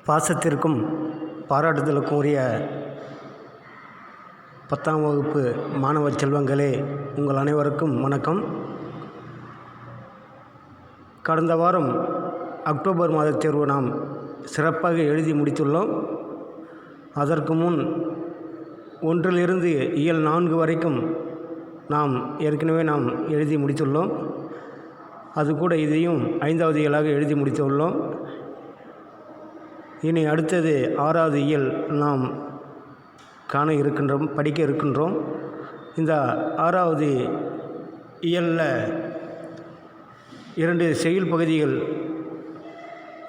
பாசத்திற்கும் பாராட்டுதலுக்கும் உரிய 10ஆம் வகுப்பு மாணவ செல்வங்களே, உங்கள் அனைவருக்கும் வணக்கம். கடந்த வாரம் அக்டோபர் மாத தேர்வு நாம் சிறப்பாக எழுதி முடித்துள்ளோம். அதற்கு முன் 1லிருந்து இயல் 4 வரைக்கும் நாம் ஏற்கனவே எழுதி முடித்துள்ளோம். அது கூட இதையும் 5வது இயலாக எழுதி முடித்துள்ளோம். இனி அடுத்தது 6வது இயல் நாம் படிக்க இருக்கின்றோம். இந்த 6வது இயலில் 2 செய்யுள் பகுதிகள்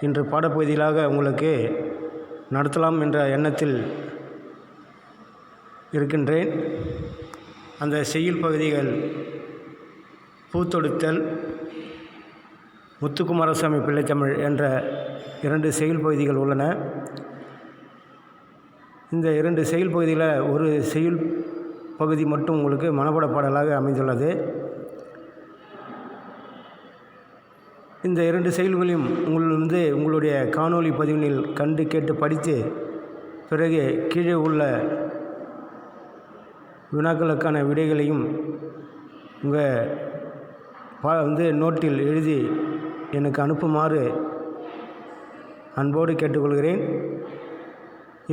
இன்று பாடப்பகுதிகளாக உங்களுக்கு நடத்தலாம் என்ற எண்ணத்தில் இருக்கின்றேன். அந்த செய்யுள் பகுதிகள் பூத்தொடுத்தல், முத்துக்குமாரசாமி பிள்ளைத்தமிழ் என்ற 2 செய்யுள் பகுதிகள் உள்ளன. இந்த 2 செய்யுள் பகுதியில் ஒரு செய்யுள் பகுதி மட்டும் உங்களுக்கு மனப்பாட பாடலாக அமைந்துள்ளது. இந்த 2 செய்யுள்களையும் உங்களுடைய காணொளி பதிவினில் கண்டு கேட்டு படித்து பிறகு கீழே உள்ள வினாக்களுக்கான விடைகளையும் உங்கள் நோட்டில் எழுதி எனக்கு அனுப்புமாறு அன்போடு கேட்டுக்கொள்கிறேன்.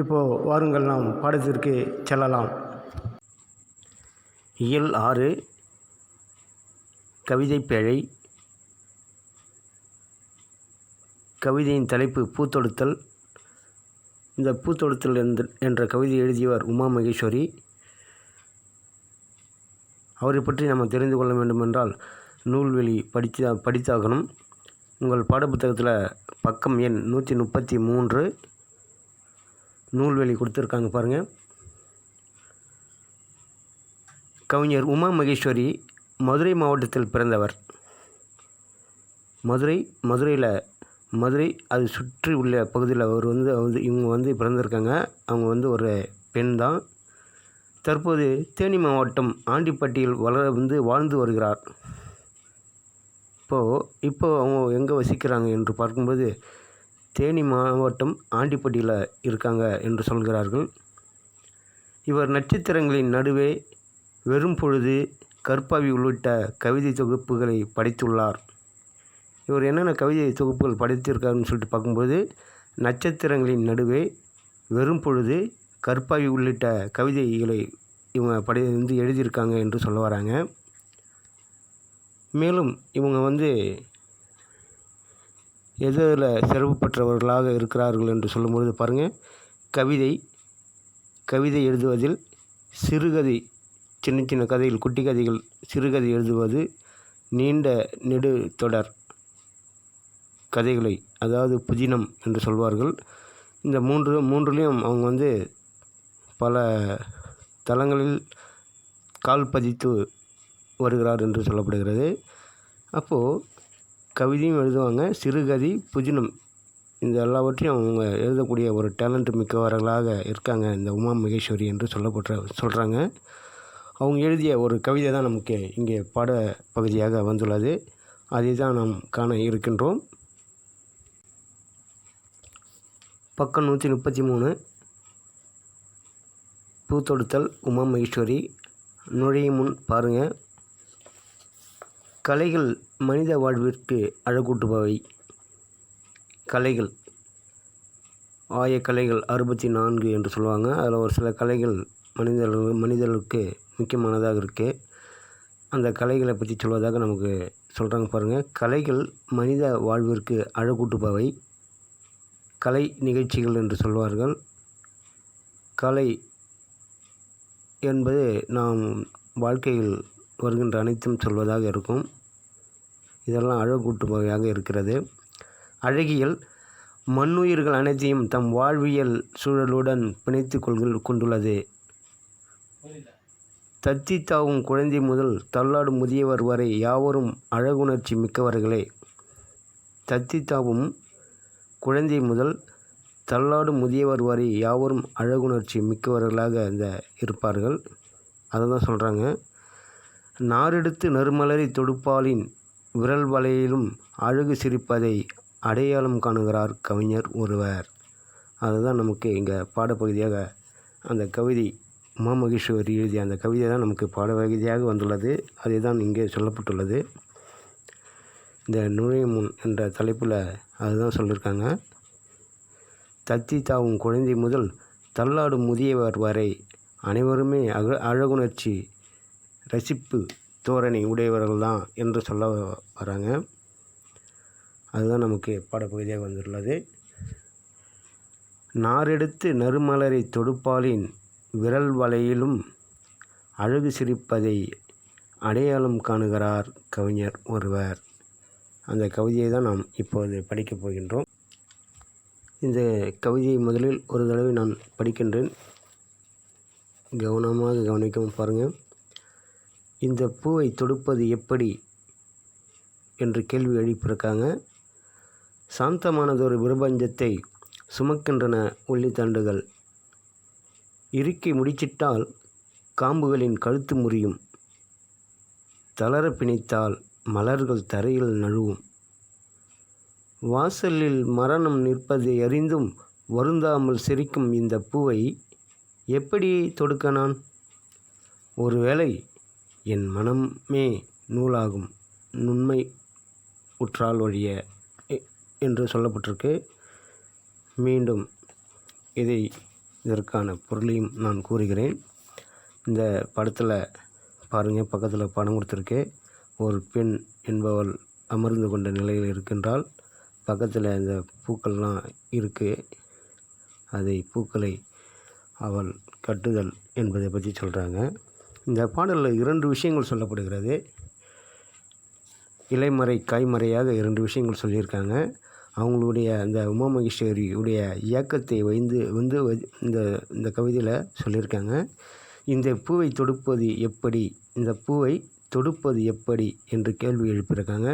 இப்போது வாருங்கள், நாம் பாடத்திற்கு செல்லலாம். இயல் 6 கவிதை பேழை. கவிதையின் தலைப்பு பூத்தொடுத்தல். இந்த பூத்தொடுத்தல் என்ற கவிதை எழுதியவர் உமா மகேஸ்வரி. அவரை பற்றி நம்ம தெரிந்து கொள்ள வேண்டுமென்றால் நூல்வெளி படித்தாகணும். உங்கள் பாடப்புத்தகத்தில் பக்கம் எண் 133 நூல்வெளி கொடுத்துருக்காங்க பாருங்கள். கவிஞர் உமா மகேஸ்வரி மதுரை மாவட்டத்தில் பிறந்தவர். மதுரை அது சுற்றி உள்ள பகுதியில் இவங்க பிறந்திருக்காங்க. அவங்க ஒரு பெண் தான். தற்போது தேனி மாவட்டம் ஆண்டிப்பட்டியில் வாழ்ந்து வருகிறார். இப்போது அவங்க எங்கே வசிக்கிறாங்க என்று பார்க்கும்போது தேனி மாவட்டம் ஆண்டிப்பட்டியில் இருக்காங்க என்று சொல்கிறார்கள். இவர் நட்சத்திரங்களின் நடுவே, வெறும் பொழுது, கற்பாவி உள்ளிட்ட கவிதை தொகுப்புகளை படைத்துள்ளார். இவர் என்னென்ன கவிதை தொகுப்புகள் படைத்திருக்காருன்னு சொல்லிட்டு பார்க்கும்போது நட்சத்திரங்களின் நடுவே, வெறும் பொழுது, கற்பாவி உள்ளிட்ட கவிதைகளை இவங்க எழுதியிருக்காங்க என்று சொல்ல வராங்க. மேலும் இவங்க எதில் சிறப்பு பெற்றவர்களாக இருக்கிறார்கள் என்று சொல்லும்பொழுது பாருங்கள், கவிதை எழுதுவதில், சிறுகதை, சின்ன கதைகள், குட்டி கதைகள், சிறுகதை எழுதுவது, நீண்ட நெடு தொடர் கதைகளை, அதாவது புதினம் என்று சொல்வார்கள். இந்த மூன்றுலேயும் அவங்க பல தளங்களில் கால் பதித்து வருகிறார் என்று சொல்லப்படுகிறது. அப்போது கவிதையும் எழுதுவாங்க, சிறுகதை, புதினம், இந்த எல்லாவற்றையும் அவங்க எழுதக்கூடிய ஒரு டேலண்ட் மிக்கவர்களாக இருக்காங்க இந்த உமா மகேஸ்வரி என்று சொல்கிறாங்க. அவங்க எழுதிய ஒரு கவிதை தான் நமக்கு இங்கே பாட பகுதியாக வந்துள்ளது. அதை தான் நாம் காண இருக்கின்றோம். பக்கம் 133 பூத்தொடுத்தல் உமா மகேஸ்வரி. நுழையும் முன் பாருங்கள். கலைகள் மனித வாழ்விற்கு அழகூட்டுபவை. கலைகள், ஆயக்கலைகள் 64 என்று சொல்லுவாங்க. அதில் ஒரு சில கலைகள் மனிதர்களுக்கு முக்கியமானதாக இருக்குது. அந்த கலைகளை பற்றி சொல்வதாக நமக்கு சொல்கிறாங்க பாருங்கள். கலைகள் மனித வாழ்விற்கு அழகூட்டுபவை. கலை நிகழ்ச்சிகள் என்று சொல்வார்கள். கலை என்பது நாம் வாழ்க்கையில் வருகின்ற அனைத்தும் சொல்வதாக இருக்கும். இதெல்லாம் அழகூட்டுபவையாக இருக்கிறது. அழகியல் மண்ணுயிர்கள் அனைத்தையும் தம் வாழ்வியல் சூழலுடன் பிணைத்து கொண்டுள்ளது. தத்தி தாவும் குழந்தை முதல் தள்ளாடும் முதியவர் வரை யாவரும் அழகுணர்ச்சி மிக்கவர்களே. தத்தி தாவும் குழந்தை முதல் தள்ளாடும் முதியவர் வரை யாவரும் அழகுணர்ச்சி மிக்கவர்களாக இருப்பார்கள். அதை தான் சொல்கிறாங்க. நாரெடுத்து நறுமலரை தொடுப்பாலின் விரல் வளையிலும் அழகு சிரிப்பதை அடையாளம் காணுகிறார் கவிஞர் ஒருவர். அதுதான் நமக்கு இங்கே பாடப்பகுதியாக அந்த கவிதை உமாமகேஸ்வரி எழுதிய அந்த கவிதை தான் நமக்கு பாடப்பகுதியாக வந்துள்ளது. அதை தான் இங்கே சொல்லப்பட்டுள்ளது. இந்த நுழையும் முன் என்ற தலைப்பில் அதுதான் சொல்லியிருக்காங்க. தத்தி தாவும் குழந்தை முதல் தள்ளாடும் முதியவர் வரை அனைவருமே அழகுணர்ச்சி ரசிப்பு தோரணை உடையவர்கள் தான் என்று சொல்ல வராங்க. அதுதான் நமக்கு பாடப்பகுதியாக வந்துள்ளது. நாரெடுத்து நறுமலரை தொடுப்பாலின் விரல் வலையிலும் அழகு சிரிப்பதை அடையாளம் காணுகிறார் கவிஞர் ஒருவர். அந்த கவிதையை தான் நாம் இப்போது படிக்கப் போகின்றோம். இந்த கவிதையை முதலில் ஒரு தடவை நான் படிக்கின்றேன். கவனமாக கவனிக்கவும் பாருங்கள். இந்த பூவை தொடுப்பது எப்படி என்று கேள்வி எழுப்பியிருக்காங்க. சாந்தமானதொரு பிரபஞ்சத்தை சுமக்கின்றன உள்ளித்தண்டுகள். இறுக்கி முடிச்சிட்டால் காம்புகளின் கழுத்து முறியும். தளர பிணைத்தால் மலர்கள் தரையில் நழுவும். வாசலில் மரணம் நிற்பதை அறிந்தும் வருந்தாமல் சிரிக்கும் இந்த பூவை எப்படி தொடுக்க நான்? ஒருவேளை என் மனமே நூலாகும் நுண்மை உற்றால் ஒழிய என்று சொல்லப்பட்டிருக்கு. மீண்டும் இதற்கான பொருளையும் நான் கூறுகிறேன். இந்த படத்தில் பாருங்கள், பக்கத்தில் படம் கொடுத்துருக்கு. ஒரு பெண் என்பவள் அமர்ந்து கொண்ட நிலையில் இருக்கின்றாள். பக்கத்தில் இந்த பூக்கள்லாம் இருக்குது. பூக்களை அவள் கட்டுதல் என்பதை பற்றி சொல்கிறாங்க. இந்த பாடலில் 2 விஷயங்கள் சொல்லப்படுகிறது. இலைமறை காய்மறையாக 2 விஷயங்கள் சொல்லியிருக்காங்க. அவங்களுடைய அந்த உமாமகேஸ்வரியுடைய இயக்கத்தை இந்த கவிதையில் சொல்லியிருக்காங்க. இந்த பூவை தொடுப்பது எப்படி, இந்த பூவை தொடுப்பது எப்படி என்று கேள்வி எழுப்பியிருக்காங்க.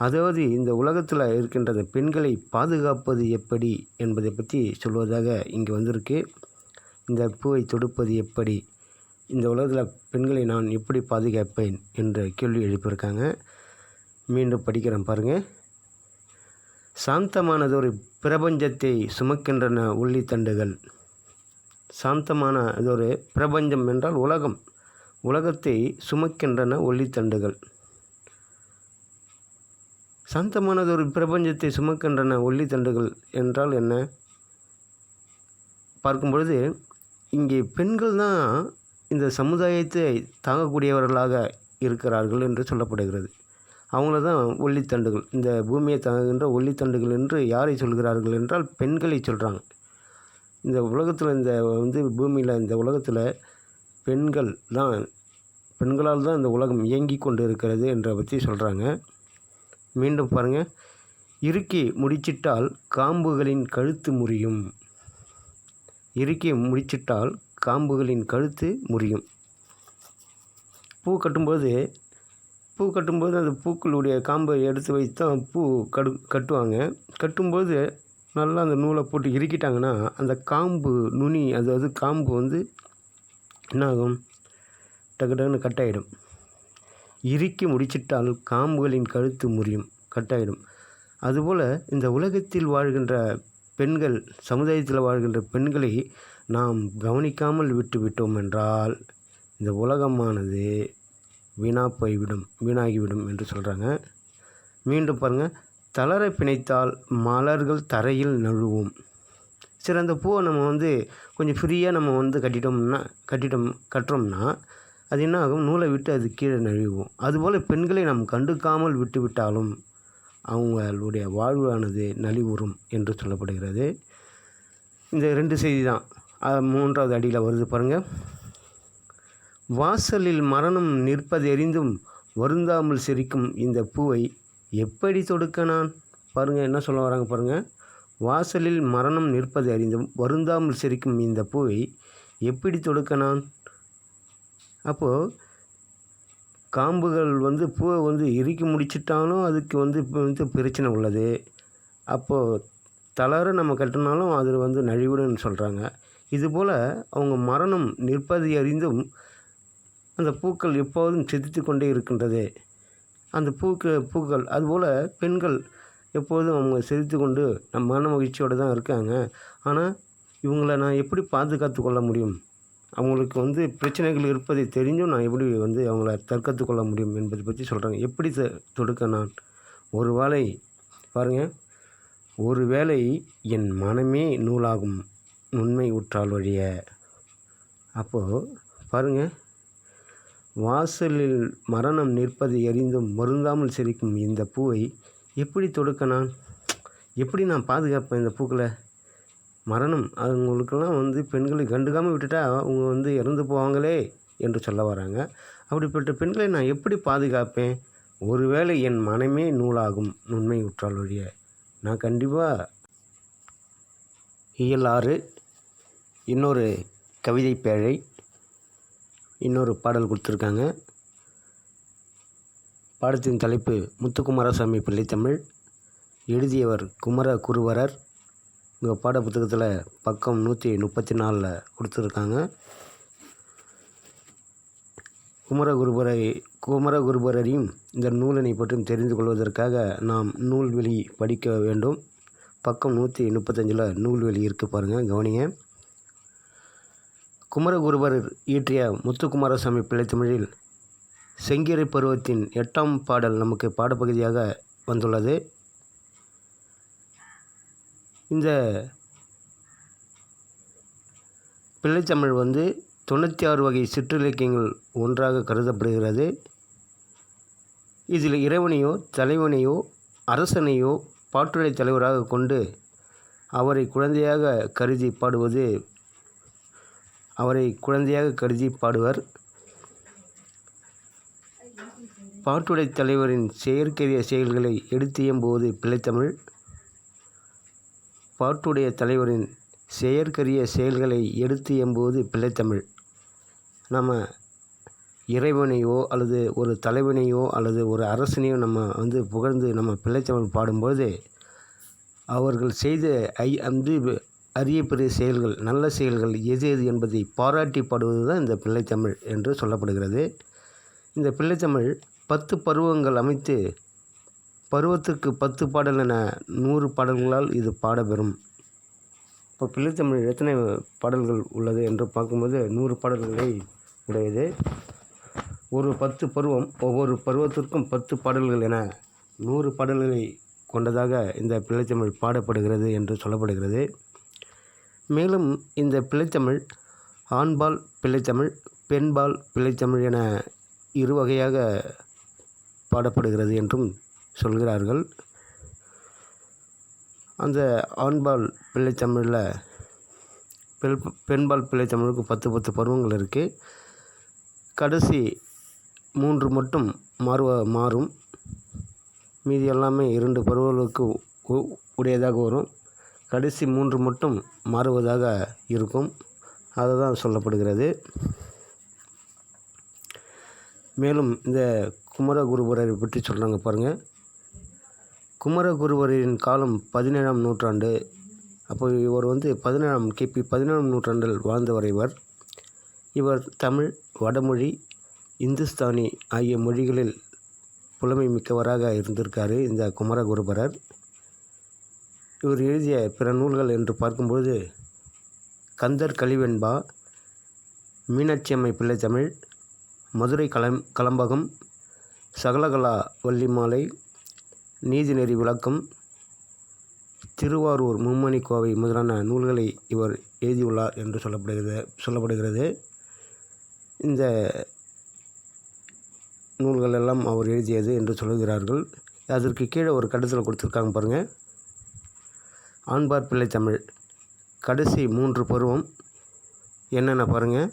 அதாவது இந்த உலகத்தில் இருக்கின்ற பெண்களை பாதுகாப்பது எப்படி என்பதை பற்றி சொல்வதாக இங்கே வந்திருக்கு. இந்த பூவை தொடுப்பது எப்படி, இந்த உலகத்தில் பெண்களை நான் எப்படி பாதுகாப்பேன் என்ற கேள்வி எழுப்பியிருக்காங்க. மீண்டும் படிக்கிறேன் பாருங்கள். சாந்தமானதொரு பிரபஞ்சத்தை சுமக்கின்றன உள்ளித்தண்டுகள். சாந்தமானதொரு பிரபஞ்சம் என்றால் உலகத்தை சுமக்கின்றன ஒளித்தண்டுகள். சாந்தமானதொரு பிரபஞ்சத்தை சுமக்கின்றன ஒளித்தண்டுகள் என்றால் என்ன பார்க்கும்பொழுது, இங்கே பெண்கள் தான் இந்த சமுதாயத்தை தாங்கக்கூடியவர்களாக இருக்கிறார்கள் என்று சொல்லப்படுகிறது. அவங்கள தான் ஒளித்தண்டுகள், இந்த பூமியை தாங்குகின்ற ஒளித்தண்டுகள் என்று யாரை சொல்கிறார்கள் என்றால் பெண்களை சொல்கிறாங்க. இந்த உலகத்தில் பூமியில் இந்த உலகத்தில் பெண்களால் தான் இந்த உலகம் இயங்கி கொண்டு இருக்கிறது என்ற பற்றி சொல்கிறாங்க. மீண்டும் பாருங்கள். இறுக்கி முடிச்சிட்டால் காம்புகளின் கழுத்து முறியும். இறுக்கி முடிச்சிட்டால் காம்புகளின் கழுத்து முறியும். பூ கட்டும்போது அந்த பூக்களுடைய காம்பை எடுத்து வைத்து தான் பூ கட்டுவாங்க. கட்டும்போது நல்லா அந்த நூலை போட்டு இறுக்கிட்டாங்கன்னா அந்த காம்பு நுனி, அதாவது காம்பு என்ன ஆகும், டக்கு டக்குன்னு கட்டாயிடும். இறுக்கி முடிச்சிட்டால் காம்புகளின் கழுத்து முறியும், கட்டாயிடும். அதுபோல் இந்த உலகத்தில் வாழ்கின்ற பெண்கள், சமுதாயத்தில் வாழ்கின்ற பெண்களை நாம் கவனிக்காமல் விட்டோம் என்றால் இந்த உலகமானது வீணாகிவிடும் என்று சொல்கிறாங்க. மீண்டும் பாருங்கள். தளர பிணைத்தால் மலர்கள் தரையில் நழுவும். சரி, அந்த பூவை நம்ம கொஞ்சம் ஃப்ரீயாக நம்ம கட்டுறோம்னா அது என்ன ஆகும், நூலை விட்டு அது கீழே நழுவும். அதுபோல் பெண்களை நாம் கண்டுக்காமல் விட்டாலும் அவங்களுடைய வாழ்வானது நலிவுறும் என்று சொல்லப்படுகிறது. இந்த 2 செய்தி தான் 3வது அடியில் வருது பாருங்கள். வாசலில் மரணம் நிற்பதெறிந்தும் வருந்தாமல் சிரிக்கும் இந்த பூவை எப்படி தொடுக்க நான்? பாருங்கள் என்ன சொல்ல வராங்க பாருங்கள். வாசலில் மரணம் நிற்பது அறிந்தும் வருந்தாமல் சிரிக்கும் இந்த பூவை எப்படி தொடுக்க நான்? அப்போது காம்புகள் பூவை இறுக்கி முடிச்சிட்டாலும் அதுக்கு பிரச்சனை உள்ளது. அப்போது தளர நம்ம கட்டினாலும் அது நழிவுடுன்னு சொல்கிறாங்க. இதுபோல் அவங்க மரணம் நிற்பதை அறிந்தும் அந்த பூக்கள் எப்போதும் சிந்தித்து கொண்டே இருக்கின்றது. அந்த பூக்கள் அதுபோல் பெண்கள் எப்போதும் அவங்க சிரித்து கொண்டு மன மகிழ்ச்சியோடு தான் இருக்காங்க. ஆனால் இவங்கள நான் எப்படி பாதுகாத்து கொள்ள முடியும்? அவங்களுக்கு பிரச்சனைகள் இருப்பதை தெரிஞ்சும் நான் எப்படி அவங்கள தற்காத்து கொள்ள முடியும் என்பதை பற்றி சொல்கிறாங்க. எப்படி தொடுக்க நான் ஒரு வேளை பாருங்கள், ஒரு வேளை என் மனமே நூலாகும் உண்மை உற்றால் வழிய. அப்போது பாருங்கள், வாசலில் மரணம் நிற்பதை எறிந்தும் வருந்தாமல் சிரிக்கும் இந்த பூவை எப்படி தொடுக்க எப்படி நான் பாதுகாப்பேன் இந்த பூக்களை? மரணம் அவங்களுக்கெல்லாம் பெண்களை கண்டுக்காமல் விட்டுட்டா அவங்க இறந்து போவாங்களே என்று சொல்ல வராங்க. அப்படிப்பட்ட பெண்களை நான் எப்படி பாதுகாப்பேன்? ஒருவேளை என் மனமே நூலாகும் உண்மை உற்றால் வழிய. நான் கண்டிப்பாக இயல் 6 இன்னொரு கவிதை பேழை இன்னொரு பாடல் கொடுத்துருக்காங்க. பாடத்தின் தலைப்பு முத்துக்குமாரசாமி பிள்ளைத்தமிழ். எழுதியவர் குமர குருபரர். உங்கள் பாட புத்தகத்தில் பக்கம் 134 கொடுத்துருக்காங்க. குமரகுருபரையும் இந்த நூலினை பற்றியும் தெரிந்து கொள்வதற்காக நாம் நூல்வெளி படிக்க வேண்டும். பக்கம் 135 நூல்வெளி இருக்குது பாருங்கள், கவனிங்க. குமரகுருபரர் இயற்றிய முத்துக்குமாரசாமி பிள்ளைத்தமிழில் செங்கீரை பருவத்தின் 8ஆம் பாடல் நமக்கு பாடப்பகுதியாக வந்துள்ளது. இந்த பிள்ளைத்தமிழ் 96 வகை சிற்றிலக்கியங்கள் ஒன்றாக கருதப்படுகிறது. இதில் இறைவனையோ தலைவனையோ அரசனையோ பாட்டுடை தலைவராக கொண்டு அவரை குழந்தையாக கருதி பாடுவர். பாட்டுடை தலைவரின் செயற்கரிய செயல்களை எடுத்து இயம்புவது பிள்ளைத்தமிழ். பாட்டுடைய தலைவரின் செயற்கரிய செயல்களை எடுத்து இயம்புவது பிள்ளைத்தமிழ். நம்ம இறைவனையோ அல்லது ஒரு தலைவனையோ அல்லது ஒரு அரசனையோ நம்ம புகழ்ந்து நம்ம பிள்ளைத்தமிழ் பாடும்போது அவர்கள் செய்த அரிய பெரிய செயல்கள், நல்ல செயல்கள் எது எது என்பதை பாராட்டி பாடுவது தான் இந்த பிள்ளைத்தமிழ் என்று சொல்லப்படுகிறது. இந்த பிள்ளைத்தமிழ் 10 பருவங்கள் அமைத்து பருவத்திற்கு 10 பாடல் என 100 பாடல்களால் இது பாடப்பெறும். இப்போ பிள்ளைத்தமிழ் எத்தனை பாடல்கள் உள்ளது என்று பார்க்கும்போது 100 பாடல்களை உடையது. ஒரு 10 பருவம், ஒவ்வொரு பருவத்திற்கும் 10 பாடல்கள் என 100 பாடல்களை கொண்டதாக இந்த பிள்ளைத்தமிழ் பாடப்படுகிறது என்று சொல்லப்படுகிறது. மேலும் இந்த பிள்ளைத்தமிழ் ஆண்பால் பிள்ளைத்தமிழ், பெண்பால் பிள்ளைத்தமிழ் என 2 வகையாக பாடப்படுகிறது என்றும் சொல்கிறார்கள். அந்த ஆண்பால் பிள்ளைத்தமிழில் பெண்பால் பிள்ளைத்தமிழுக்கு 10 பருவங்கள் இருக்குது. கடைசி 3 மட்டும் மாறும். மீதி எல்லாமே 2 பருவங்களுக்கு உடையதாக வரும். கடைசி 3 மட்டும் மாறுவதாக இருக்கும். அதுதான் சொல்லப்படுகிறது. மேலும் இந்த குமரகுருபரரை பற்றி சொல்கிறாங்க பாருங்கள். குமரகுருபரின் காலம் 17ஆம் நூற்றாண்டு. அப்போ இவர் கிபி 17ஆம் நூற்றாண்டில் வாழ்ந்தவர். இவர் தமிழ், வடமொழி, இந்துஸ்தானி ஆகிய மொழிகளில் புலமை மிக்கவராக இருந்திருக்கார் இந்த குமரகுருபரர். இவர் எழுதிய பிற நூல்கள் என்று பார்க்கும்போது கந்தர் கலிவெண்பா, மீனாட்சியம்மை பிள்ளைத்தமிழ், மதுரை கலம்பகம், சகலகலா வள்ளிமாலை, நீதிநெறி விளக்கம், திருவாரூர் மும்மணி கோவை முதலான நூல்களை இவர் எழுதியுள்ளார் என்று சொல்லப்படுகிறது. இந்த நூல்கள் எல்லாம் அவர் எழுதியது என்று சொல்லுகிறார்கள். அதற்கு கீழே ஒரு கட்டத்தில் கொடுத்துருக்காங்க பாருங்கள். ஆண்பார் பிள்ளைத்தமிழ் கடைசி 3 பருவம் என்னென்ன பாருங்கள்.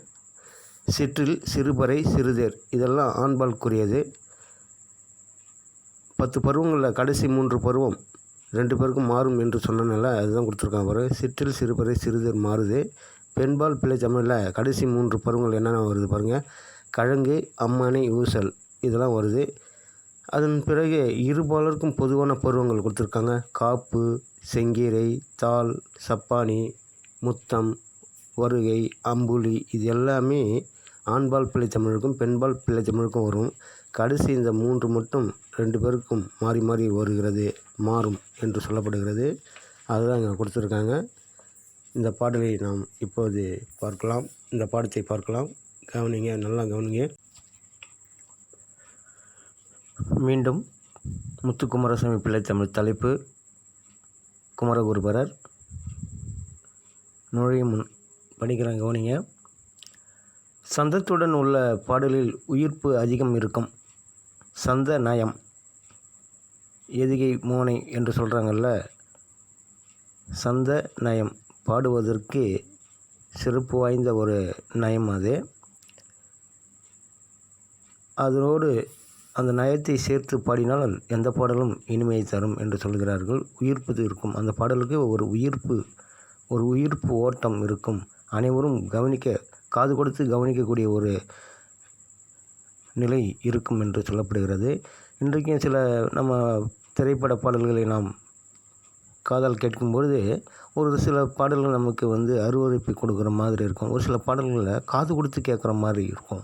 சிற்றில், சிறுபறை, சிறுதேர் இதெல்லாம் ஆண்பால்குரியது. 10 பருவங்களில் கடைசி 3 பருவம் 2 பேருக்கும் மாறும் என்று சொன்னனால அதுதான் கொடுத்துருக்காங்க பாருங்கள். சிற்றில், சிறுபறை, சிறுதேர் மாறுது. பெண்பால் பிள்ளைத்தமிழில் கடைசி 3 பருவங்கள் என்னென்ன வருது பாருங்கள். கழங்கு, அம்மானை, ஊசல் இதெல்லாம் வருது. அதன் பிறகு இருபாலருக்கும் பொதுவான பருவங்கள் கொடுத்துருக்காங்க. காப்பு, செங்கீரை, தாள், சப்பானி, முத்தம், வருகை, அம்புலி இது எல்லாமே ஆண்பால் பிள்ளைத்தமிழுக்கும் பெண்பால் பிள்ளைத்தமிழுக்கும் வரும். கடைசி இந்த 3 மட்டும் 2 பேருக்கும் மாறி மாறி வருகிறது, மாறும் என்று சொல்லப்படுகிறது. அதுதான் இங்கே கொடுத்துருக்காங்க. இந்த பாடலை நாம் இப்போது பார்க்கலாம். இந்த பாடத்தை பார்க்கலாம். கவனிங்க, நல்லா கவனிங்க. மீண்டும் முத்துக்குமாரசாமி பிள்ளை தமிழ். தலைப்பு குமரகுருபரர். நுழையும் முன் படிக்கிறேன், கவனிங்க. சந்தத்துடன் உள்ள பாடலில் உயிர்ப்பு அதிகம் இருக்கும். சந்த நயம், எதுகை மோனை என்று சொல்கிறாங்கல்ல, சந்த நயம் பாடுவதற்கு சிறப்பு வாய்ந்த ஒரு நயம் அது. அதனோடு அந்த நயத்தை சேர்த்து பாடினால் எந்த பாடலும் இனிமையை தரும் என்று சொல்கிறார்கள். உயிர்ப்பு இருக்கும் அந்த பாடலுக்கு, ஒரு உயிர்ப்பு ஓட்டம் இருக்கும். அனைவரும் காது கொடுத்து கவனிக்கக்கூடிய ஒரு நிலை இருக்கும் என்று சொல்லப்படுகிறது. இன்றைக்கும் நம்ம திரைப்பட பாடல்களை நாம் காதால் கேட்கும்பொழுது ஒரு சில பாடல்கள் நமக்கு அருவருப்பை கொடுக்குற மாதிரி இருக்கும். ஒரு சில பாடல்களில் காது கொடுத்து கேட்குற மாதிரி இருக்கும்.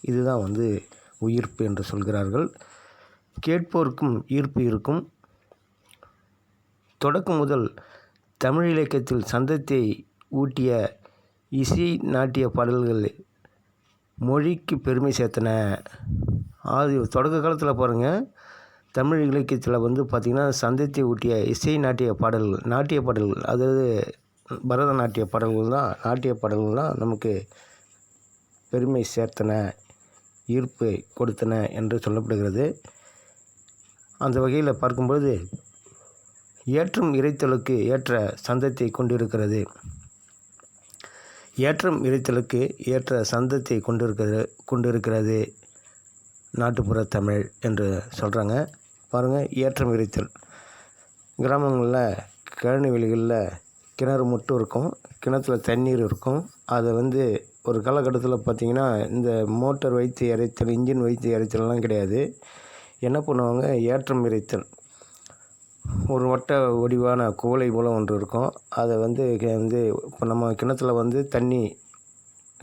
இதுதான் உயிர்ப்பு என்று சொல்கிறார்கள். கேட்போருக்கும் ஈர்ப்பு இருக்கும். தொடக்கம் முதல் தமிழ் இலக்கியத்தில் சந்தத்தை ஊட்டிய இசை நாட்டிய பாடல்கள் மொழிக்கு பெருமை சேர்த்தன. தொடக்க காலத்தில் பாருங்கள், தமிழ் இலக்கியத்தில் பார்த்திங்கன்னா சந்தத்தை ஊட்டிய இசை நாட்டிய பாடல்கள், அதாவது பரதநாட்டிய பாடல்கள் தான், நாட்டிய பாடல்கள் தான் நமக்கு பெருமை சேர்த்தன, ஈர்ப்பை கொடுத்தன என்று சொல்லப்படுகிறது. அந்த வகையில் பார்க்கும்போது ஏற்றம் இறைத்தலுக்கு ஏற்ற சந்தத்தை கொண்டிருக்கிறது. ஏற்றம் இறைத்தலுக்கு ஏற்ற சந்தத்தை கொண்டிருக்கிறது நாட்டுப்புற தமிழ் என்று சொல்கிறாங்க. பாருங்கள், ஏற்றம் இறைத்தல். கிராமங்களில் கழனி வெளிகளில் கிணறு மட்டும் இருக்கும், கிணத்துல தண்ணீர் இருக்கும். அதை ஒரு காலகட்டத்தில் பார்த்திங்கன்னா இந்த மோட்டார் வைத்து இறைத்தல், இன்ஜின் வைத்து இறைத்தல்லாம் கிடையாது. என்ன பண்ணுவாங்க, ஏற்றம் இறைத்தல். ஒரு வட்ட வடிவான குவளை போல் ஒன்று இருக்கும். அதை இப்போ நம்ம கிணத்துல தண்ணி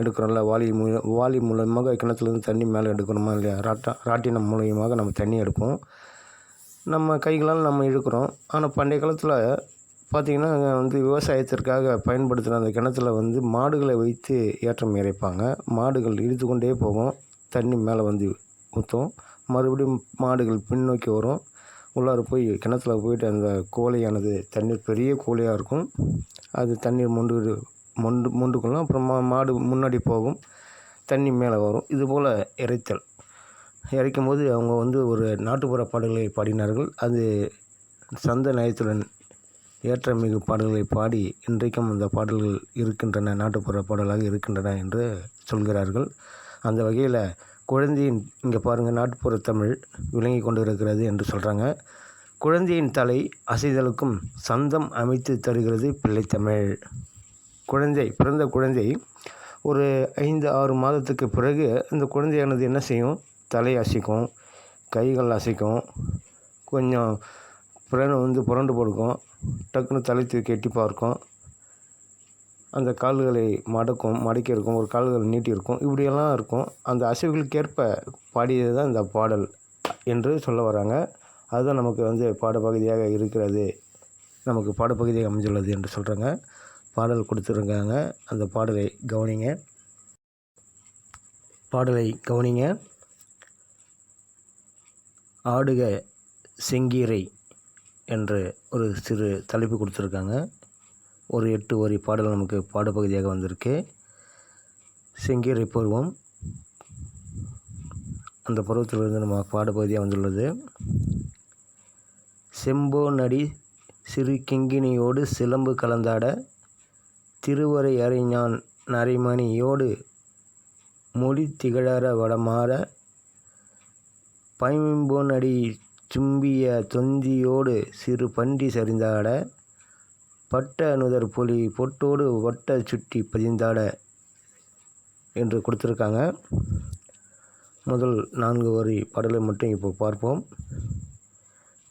எடுக்கிறோம்ல, வாளி மூலமாக கிணத்துலேருந்து தண்ணி மேலே எடுக்கிறோமா இல்லையா, ராட்டினம் மூலியமாக நம்ம தண்ணி எடுப்போம். நம்ம கைகளால் நம்ம இழுக்கிறோம். ஆனால் பண்டைய காலத்தில் பார்த்திங்கன்னா விவசாயத்திற்காக பயன்படுத்துகிற அந்த கிணத்துல மாடுகளை வைத்து ஏற்றம் இறைப்பாங்க. மாடுகள் இழுத்து கொண்டே போகும், தண்ணி மேலே ஊற்றும். மறுபடியும் மாடுகள் பின்னோக்கி வரும். உள்ளார போய் கிணத்துல போயிட்டு அந்த கோழையானது, தண்ணீர் பெரிய கோழையாக இருக்கும், அது தண்ணீர் மொண்டுக்கொள்ளும். அப்புறம் மாடு முன்னாடி போகும், தண்ணி மேலே வரும். இதுபோல் இறைத்தல். இறைக்கும் போது அவங்க ஒரு நாட்டுப்புற பாடல்களை பாடினார்கள். அது சந்த நயத்துடன் ஏற்றமிகு பாடல்களை பாடி இன்றைக்கும் அந்த பாடல்கள் இருக்கின்றன, நாட்டுப்புற பாடலாக இருக்கின்றன என்று சொல்கிறார்கள். அந்த வகையில் குழந்தையின், இங்கே பாருங்கள், நாட்டுப்புற தமிழ் விளங்கி கொண்டு இருக்கிறது என்று சொல்கிறாங்க. குழந்தையின் தலை அசைதலுக்கும் சந்தம் அமைத்து தருகிறது பிள்ளைத்தமிழ். பிறந்த குழந்தை ஒரு 5-6 மாதத்துக்கு பிறகு இந்த குழந்தையானது என்ன செய்யும், தலை அசைக்கும், கைகள் அசைக்கும், கொஞ்சம் புரண்டு படுக்கும், டக்குன்னு தலை தூக்கி எட்டி பார்க்கும், அந்த கால்களை மடக்கி இருக்கும், ஒரு கால்கள் நீட்டி இருக்கும், இப்படியெல்லாம் இருக்கும். அந்த அசைவுகளுக்கேற்ப பாடியது தான் இந்த பாடல் என்று சொல்ல வராங்க. அதுதான் நமக்கு பாடப்பகுதியாக இருக்கிறது, நமக்கு பாடப்பகுதியாக அமைஞ்சுள்ளது என்று சொல்கிறாங்க. பாடல் கொடுத்துருக்காங்க. அந்த பாடலை கவனிங்க. ஆடுக செங்கீரை என்று ஒரு சிறு தலைப்பு கொடுத்துருக்காங்க. ஒரு 8 வரி பாடல் நமக்கு பாடப்பகுதியாக வந்திருக்கு. செங்கீரை பருவம், அந்த பருவத்திலிருந்து நம்ம பாடப்பகுதியாக வந்துள்ளது. செம்போனடி சிறு கிங்கினியோடு சிலம்பு கலந்தாட, திருவரை அறிஞான் நரைமணியோடு மொழி திகழற வடமாற, பைம்பொனடி சும்பிய தொந்தியோடு சிறு பன்றி சரிந்தாட, பட்ட நுதர் பொலி பொட்டோடு வட்ட சுட்டி பதிந்தாட என்று கொடுத்துருக்காங்க. முதல் 4 வரி பாடலை மட்டும் இப்போ பார்ப்போம்.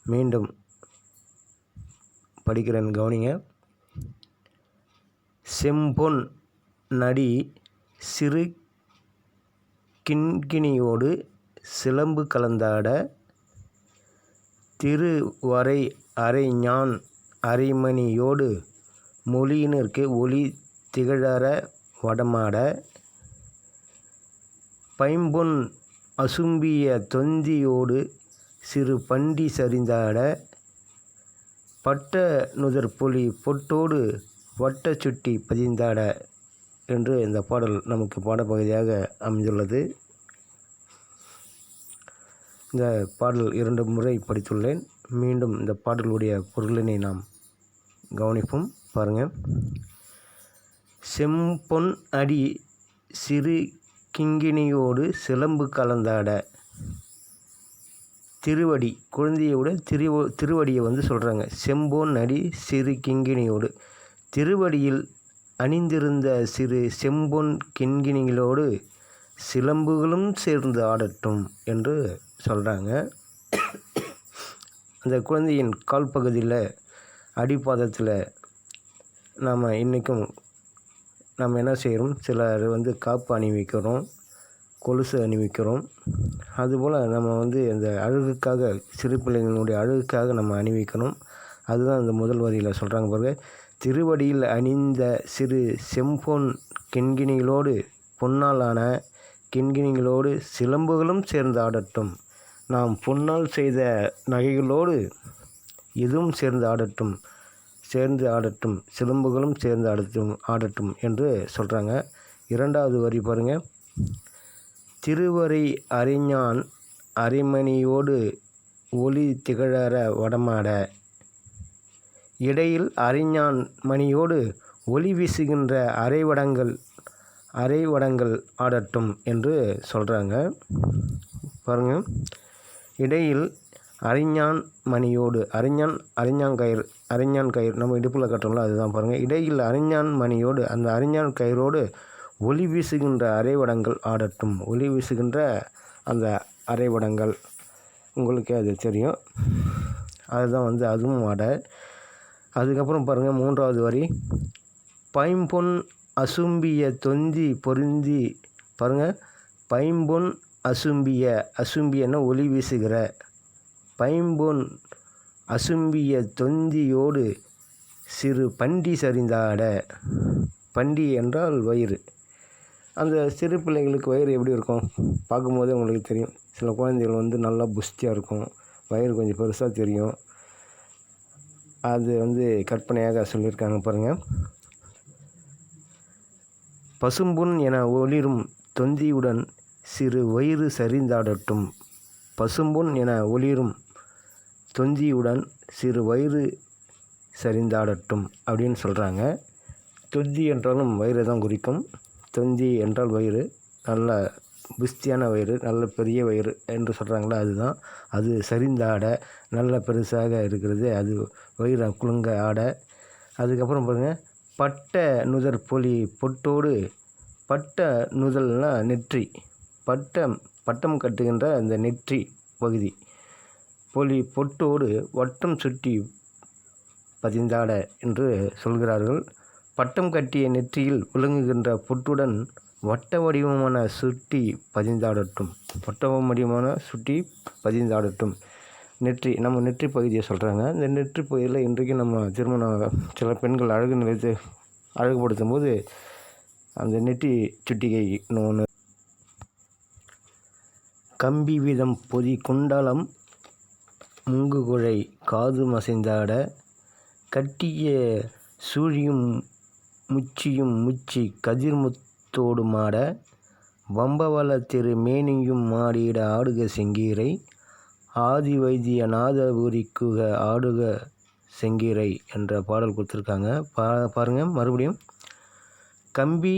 மீண்டும் படிக்கிறேன், கவனிங்க. செம்பொன் நடி சிறு கிண்கிணியோடு சிலம்பு கலந்தாட திருவரை அரைஞான் அரைமணியோடு மொழியினருக்கு ஒளி திகழற வடமாட பைம்பொன் அசும்பிய தொந்தியோடு சிறு பண்டி சரிந்தாட பட்ட நுதற்பொலி பொட்டோடு வட்ட சுட்டி பதிந்தாட என்று இந்த பாடல் நமக்கு பாடப்பகுதியாக அமைந்துள்ளது. இந்த பாடல் 2 முறை படித்துள்ளேன். மீண்டும் இந்த பாடலுடைய பொருளினை நாம் கவனிப்போம். பாருங்கள். செம்பொன் அடி சிறு கிங்கிணியோடு சிலம்பு கலந்தாட. திருவடி, குழந்தையோட திருவடியை சொல்கிறாங்க. செம்பொன் அடி சிறு கிங்கிணியோடு, திருவடியில் அணிந்திருந்த சிறு செம்பொன் கிண்கிணிகளோடு சிலம்புகளும் சேர்ந்து ஆடட்டும் என்று சொல்கிறாங்க. அந்த குழந்தையின் கால் பகுதியில் அடிப்பாதத்தில் நாம் இன்றைக்கும் நம்ம என்ன செய்கிறோம், சிலர் காப்பு அணிவிக்கிறோம், கொலுசு அணிவிக்கிறோம். அதுபோல் நம்ம அந்த அழகுக்காக, சிறு பிள்ளைங்களுடைய அழகுக்காக நம்ம அணிவிக்கணும். அதுதான் அந்த முதல் வரியில் சொல்கிறாங்க பாருங்க. திருவடியில் அணிந்த சிறு செம்பொன் கிண்கிணிகளோடு, பொன்னாலான கிண்கிணிகளோடு சிலம்புகளும் சேர்ந்து ஆடட்டும். நாம் பொன்னால் செய்த நகைகளோடு இதுவும் சேர்ந்து ஆடட்டும், சிலம்புகளும் சேர்ந்து ஆடட்டும் என்று சொல்கிறாங்க. 2வது வரி பாருங்கள். திருவரை அரைஞான் அரைமணியோடு ஒளி திகழற வடமாட. இடையில் அரைஞான் மணியோடு ஒளி வீசுகின்ற அரைவடங்கள் ஆடட்டும் என்று சொல்கிறாங்க. பாருங்கள். இடையில் அரைஞான் மணியோடு, அரைஞான் கயிறு நம்ம இடுப்பில் கட்டுறோம்ல, அதுதான் பாருங்கள். இடையில் அரைஞான் மணியோடு, அந்த அரைஞான் கயிறோடு ஒளி வீசுகின்ற அரைவடங்கள் ஆடட்டும். ஒளி வீசுகின்ற அந்த அரைவடங்கள் உங்களுக்கே அது தெரியும். அதுதான் அதுவும் ஆட. அதுக்கப்புறம் பாருங்கள் 3வது வரி. பைம்பொன் அசும்பிய தொந்தி பொருந்தி. பாருங்கள். பைம்பொன் அசும்பியன்னா ஒளி வீசுகிற, பைம்பொன் அசும்பிய தொந்தியோடு சிறு பண்டி சரிந்தாட. பண்டி என்றால் வயிறு. அந்த சிறு பிள்ளைங்களுக்கு வயிறு எப்படி இருக்கும் பார்க்கும்போதே உங்களுக்கு தெரியும். சில குழந்தைகள் நல்லா புஷ்டியாக இருக்கும், வயிறு கொஞ்சம் பெருசாக தெரியும். அது கற்பனையாக சொல்லியிருக்காங்க பாருங்கள். பசும்பொன் என ஒளிரும் தொந்தியுடன் சிறு வயிறு சரிந்தாடட்டும். பசும்பொன் என ஒளிரும் தொந்தியுடன் சிறு வயிறு சரிந்தாடட்டும் அப்படின்னு சொல்கிறாங்க. தொந்தி என்றாலும் வயிறு தான் குறிக்கும். தொந்தி என்றால் வயிறு, நல்ல புஷ்டியான வயிறு, நல்ல பெரிய வயிறு என்று சொல்கிறாங்களா, அதுதான். அது சரிந்தாட, நல்ல பெருசாக இருக்கிறது, அது வயிறு குலுங்க ஆட. அதுக்கப்புறம் பாருங்கள். பட்ட நுதற் பொலி பொட்டோடு. பட்ட நுதல்னால் நெற்றி, பட்டம் கட்டுகின்ற அந்த நெற்றி பகுதி. பொலி பொட்டோடு வட்டம் சுட்டி பதிந்தாட என்று சொல்கிறார்கள். பட்டம் கட்டிய நெற்றியில் விளங்குகின்ற பொட்டுடன் வட்ட வடிவமான சுட்டி பதிந்தாடட்டும். நெற்றி, நம்ம நெற்றி பகுதியை சொல்கிறாங்க. இந்த நெற்றி பகுதியில் இன்றைக்கு நம்ம சில பெண்கள் அழகு நிலையத்தை அழகுபடுத்தும் போது அந்த நெற்றி சுட்டிகை ஒன்று. கம்பி வீதம் பொதி குண்டலம் முங்குகுழை காது மசைந்தாட. கட்டிய சூழியும் முச்சி கதிர்முத்தோடு மாட. வம்பவள திரு மேனியும் மாடியிட ஆடுக செங்கீரை. ஆதி வைத்திய நாதபுரிக்குக ஆடுக செங்கீரை என்ற பாடல் கொடுத்துருக்காங்க. பாருங்கள் மறுபடியும். கம்பி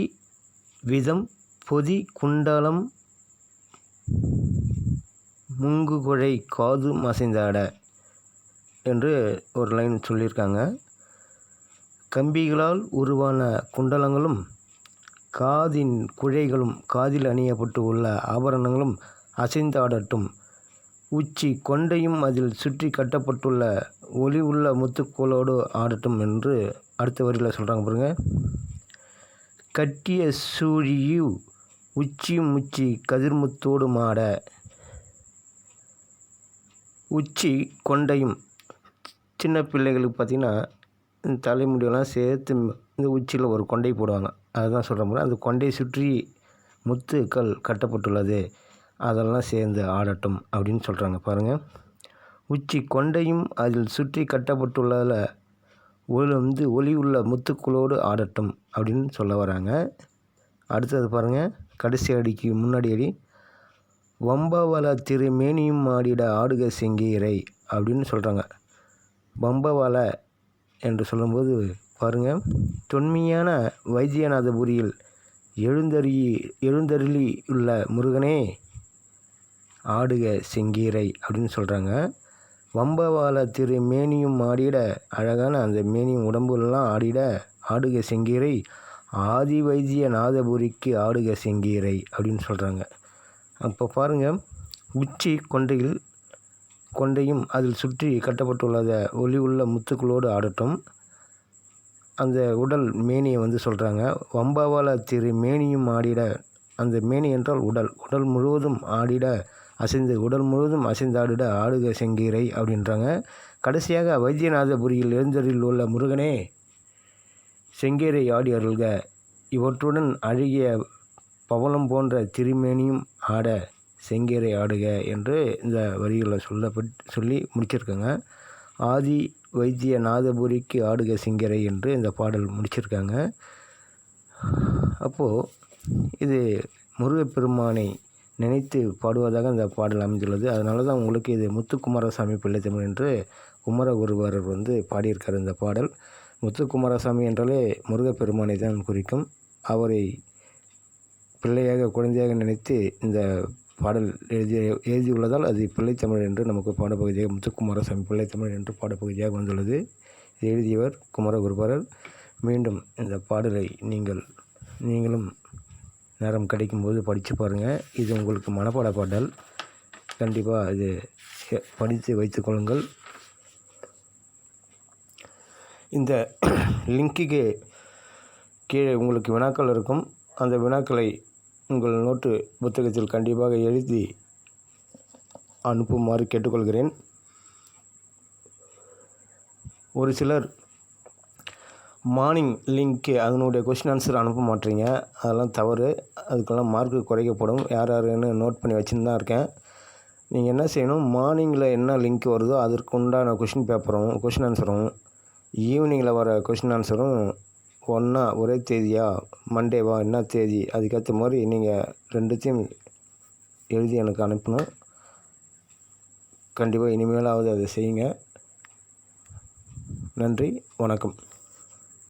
விதம் பொதி குண்டலம் முங்குகுழை காது மசைந்தாட என்று ஒரு லைன் சொல்லியிருக்காங்க. கம்பிகளால் உருவான குண்டலங்களும் காதின் குழைகளும் காதில் அணியப்பட்டு உள்ள ஆபரணங்களும் அசைந்தாடட்டும். உச்சி கொண்டையும் அதில் சுற்றி கட்டப்பட்டுள்ள ஒளி உள்ள முத்துக்கோளோடு ஆடட்டும் என்று அடுத்த வரியில் சொல்கிறாங்க பாருங்க. கட்டிய சூழியு உச்சியும் முச்சி கதிர்முத்தோடு மாட. உச்சி கொண்டையும் சின்ன பிள்ளைகளுக்கு பார்த்திங்கன்னா தலைமுடியெல்லாம் சேர்த்து இந்த உச்சியில் ஒரு கொண்டை போடுவாங்க. அதுதான் சொல்கிற முறை. அந்த கொண்டையை சுற்றி முத்துக்கள் கட்டப்பட்டுள்ளது, அதெல்லாம் சேர்ந்து ஆடட்டும் அப்படின்னு சொல்கிறாங்க பாருங்கள். உச்சி கொண்டையும் அதில் சுற்றி கட்டப்பட்டுள்ள ஒளி உள்ள முத்துக்களோடு ஆடட்டும் அப்படின்னு சொல்ல வராங்க. அடுத்தது பாருங்கள், கடைசி அடிக்கு முன்னாடி அடி, வம்பவள திருமேனியும் ஆடிட ஆடுக செங்கீரை அப்படின்னு சொல்கிறாங்க. வம்பவள என்று சொல்லும்போது பாருங்கள், தொன்மையான வைத்தியநாதபுரியில் எழுந்தருளி உள்ள முருகனே ஆடுக செங்கீரை அப்படின்னு சொல்கிறாங்க. வம்பவாள திரு மேனியும் ஆடிட, அழகான அந்த மேனியும் உடம்புலாம் ஆடிட ஆடுக செங்கீரை ஆதி வைத்திய நாதபுரிக்கு ஆடுக செங்கீரை அப்படின்னு சொல்கிறாங்க. அப்போ பாருங்கள், உச்சி கொண்டையும் அதில் சுற்றி கட்டப்பட்டுள்ளத ஒளி உள்ள முத்துக்களோடு ஆடட்டும். அந்த உடல் மேனியை சொல்கிறாங்க. வம்பவாள திரு மேனியும் ஆடிட, அந்த மேனி என்றால் உடல் முழுவதும் ஆடிட உடல் முழுவதும் அசைந்தாடிட ஆடுக செங்கீரை அப்படின்றாங்க. கடைசியாக வைத்தியநாதபுரியில் எழுந்தருளில் உள்ள முருகனே செங்கீரை ஆடி அருள்க, இவற்றுடன் அழகிய பவளம் போன்ற திருமேனியும் ஆட செங்கீரை ஆடுக என்று இந்த வரிகளை சொல்லி முடிச்சிருக்காங்க. ஆதி வைத்திய நாதபுரிக்கு ஆடுக செங்கீரை என்று இந்த பாடல் முடிச்சிருக்காங்க. அப்போது இது முருகப்பெருமானை நினைத்து பாடுவதாக இந்த பாடல் அமைந்துள்ளது. அதனால தான் உங்களுக்கு இது முத்துக்குமாரசாமி பிள்ளைத்தமிழ் என்று குமரகுருபரர் பாடியிருக்கார். இந்த பாடல் முத்துக்குமாரசாமி என்றாலே முருகப்பெருமானை தான் குறிக்கும். அவரை பிள்ளையாக குழந்தையாக நினைத்து இந்த பாடல் எழுதியுள்ளதால் அது பிள்ளைத்தமிழ் என்று நமக்கு பாடப்பகுதியாக முத்துக்குமாரசாமி பிள்ளைத்தமிழ் என்று பாடப்பகுதியாக வந்துள்ளது. எழுதியவர் குமரகுருபரர். மீண்டும் இந்த பாடலை நீங்களும் நேரம் கிடைக்கும்போது படித்து பாருங்கள். இது உங்களுக்கு மனப்பாட பாடல். கண்டிப்பாக இது படித்து வைத்துக்கொள்ளுங்கள். இந்த லிங்க்குக்கு கீழே உங்களுக்கு வினாக்கள் இருக்கும். அந்த வினாக்களை உங்கள் நோட்டு புத்தகத்தில் கண்டிப்பாக எழுதி அனுப்புமாறு கேட்டுக்கொள்கிறேன். ஒரு சிலர் மார்னிங் லிங்க்கு அதனுடைய கொஷின் ஆன்சர் அனுப்ப மாட்டீங்க, அதெல்லாம் தவறு. அதுக்கெல்லாம் மார்க்கு குறைக்கப்படும். யாருன்னு நோட் பண்ணி வச்சுன்னு தான் இருக்கேன். நீங்கள் என்ன செய்யணும், மார்னிங்கில் என்ன லிங்க் வருதோ அதற்கு உண்டான கொஷின் ஆன்சரும் ஈவினிங்கில் வர கொஷின் ஆன்சரும் ஒன்றா ஒரே தேதியா, மண்டேவா, என்ன தேதி, அதுக்கேற்ற மாதிரி நீங்கள் ரெண்டுத்தையும் எழுதி எனக்கு அனுப்பணும். கண்டிப்பாக இனிமேலாவது அதை செய்யுங்க. நன்றி, வணக்கம்.